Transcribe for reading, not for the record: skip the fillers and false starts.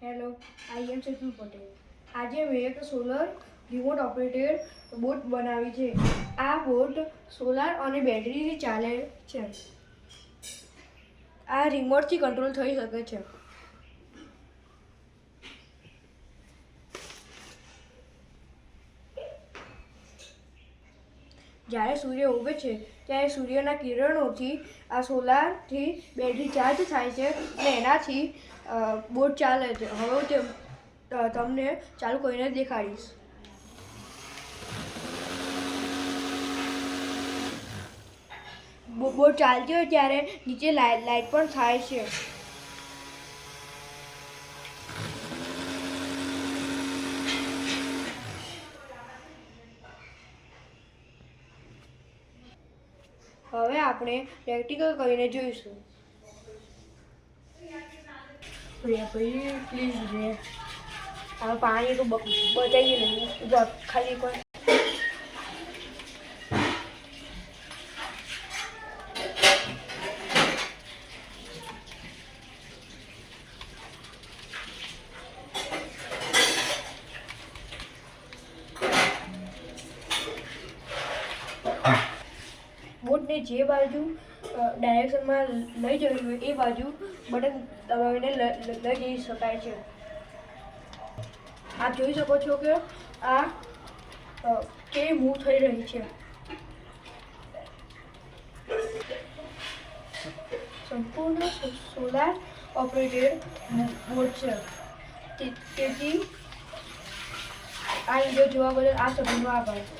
Hello, I am Chetan Patel. આજે મેં એક સોલર રિમોટ ઓપરેટેડ બોટ બનાવી છે. આ બોટ સોલાર અને બેટરીથી ચાલે છે. આ રિમોટથી કંટ્રોલ થઈ શકે છે. જ્યારે સૂર્ય ઉગે છે ત્યારે સૂર્યના કિરણોથી આ સોલારથી બેટરી ચાર્જ થાય છે અને એનાથી બોટ ચાલે છે. હવે તમને ચાલુ કરીને દેખાડીશ. બોટ ચાલતી હોય ત્યારે નીચે લાઇટ પણ થાય છે. હવે આપણે પ્રેક્ટિકલ કરીને જોઈશું. પ્લીઝ રે હવે પાણી તો બચાવીએ નહીં, ખાલી કોઈ બોટને જે બાજુ ડાયરેક્શનમાં લઈ જવી હોય એ બાજુ બટન દબાવીને લઈ જઈ શકાય છે. આપ જોઈ શકો છો કે આ કેવી મૂવ થઈ રહી છે. સંપૂર્ણ સોલાર ઓપરેટેડ બોટ છે. તેથી આ વિડીયો જોવા બદલ આ સભ્યનો આભાર.